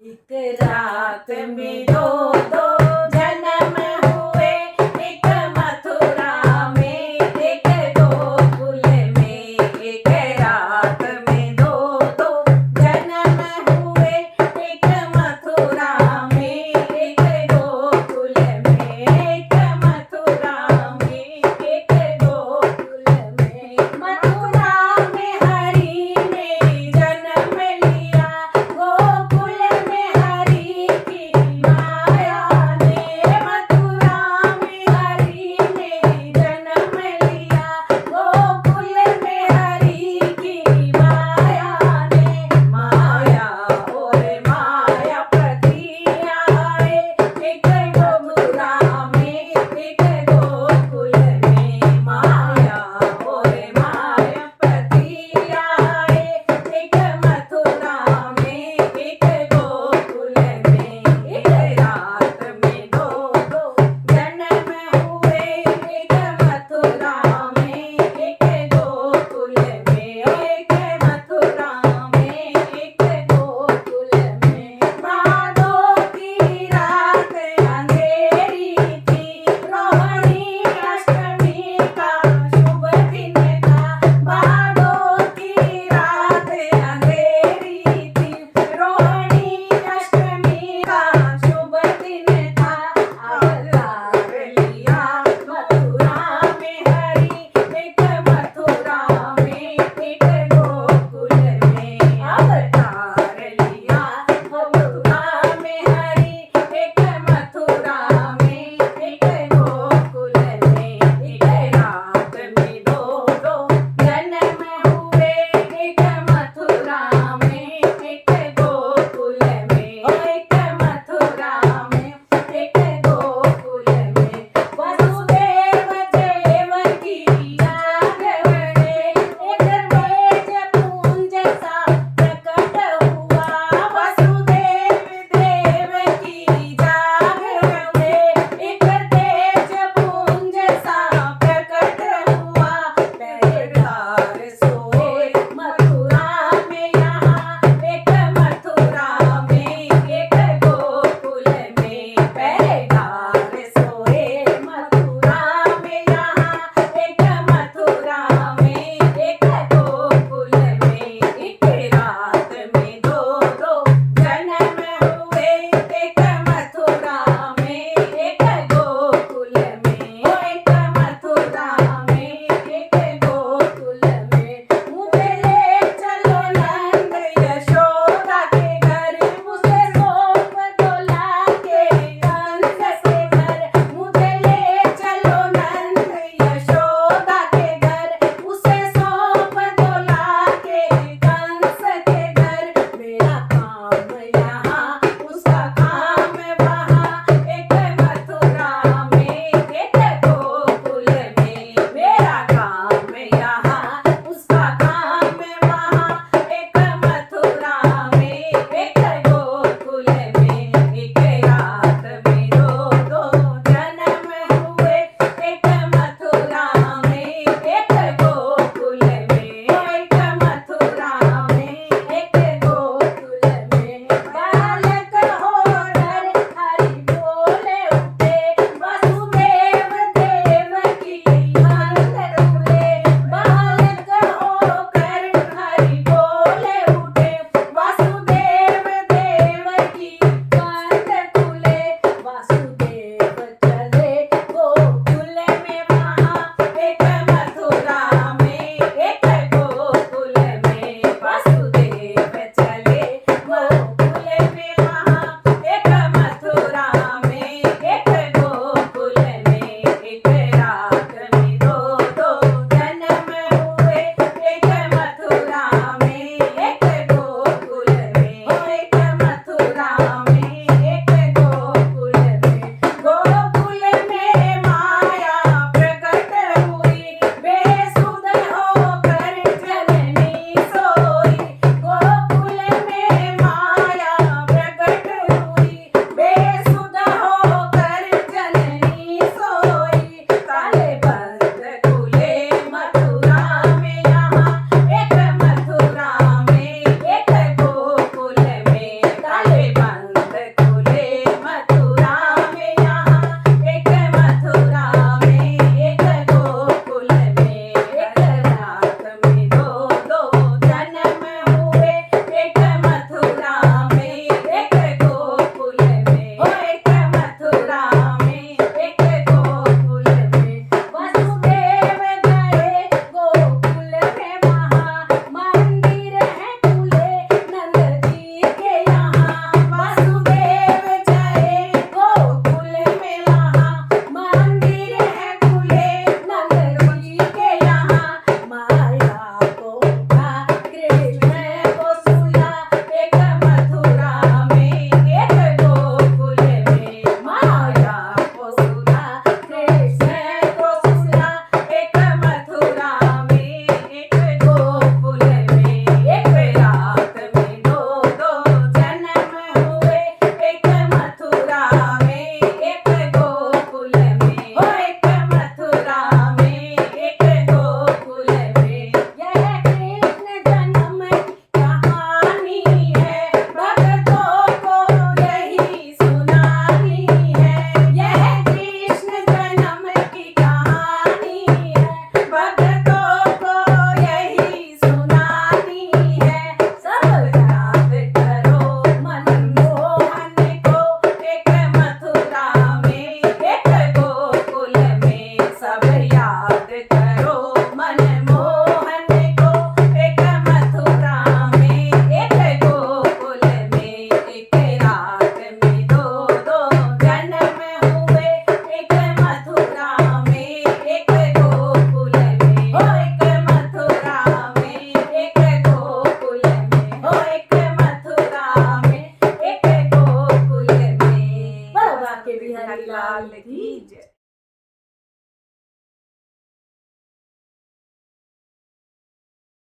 एक रात में दो दो जन्म हुए, एक मथुरा में एक गोकुल में। एक रात में दो दो जन्म हुए, एक मथुरा में एक गोकुल में। एक मथुरा में एक गोकुल में। मथुरा में हरि ने जन्म लिया, गोकुल में हरि की माया ने। मथुरा में हरि ने जन्म लिया, गोकुल में हरि की माया ने। माया और माया पति आए, एक मथुरा में एक गोकुल में। माया और माया पति आए, एक मथुरा में एक गोकुल में। एक रात में दो दो जन्म हुए, एक मथुरा में एक गोकुल में। एक मथुरा में एक गोकुल में। भादों की रात अंधेरी थी, रोहिणी अष्टमी का शुभ दिन था। भादों की रात अंधेरी थी, रोहिणी अष्टमी का शुभ दिन था। अवतार लिया मथुरा में हरि, एक मथुरा में एक गोकुल में। अवतार लिया मथुरा में हरि, एक मथुरा में एक गोकुल में। एक रात में दो दो जन्म हुए, एक मथुरा में एक गोकुल में। एक मथुरा में एक गोकुल में। वसुदेव देवकी जागवने, एक तेज पुंज सा प्रकट हुआ। वसुदेव देवकी जागवने, एक तेज पुंज सा प्रकट हुआ। पहरेदार सोए मथुरा में यहाँ, एक मथुरा में एक गोकुल में। पहरेदार सोए मथुरा में यहाँ, एक मथुरा में एक गोकुल में। एक रात में दो दो जन्म हुए, एक मथुरा में एक गोकुल में। एक मथुरा में एक गोकुल में। मुझे ले चलो नंद यशोदा के घर, मुझे सौंप दो लाके कंस के घर। मुझे ले चलो नंद यशोदा के घर, उसे सौंप दो लाके कंस के घर। मेरा काम यहाँ उसका काम वहाँ, एक मथुरा में एक गोकुल में। मेरा काम यहाँ उसका काम वहाँ, एक मथुरा में एक गोकुल में। एक रात में दो दो जन्म हुए, एक मथुरा में एक गोकुल में। एक मथुरा में एक गोकुल में। के बिहारी लाल की जय।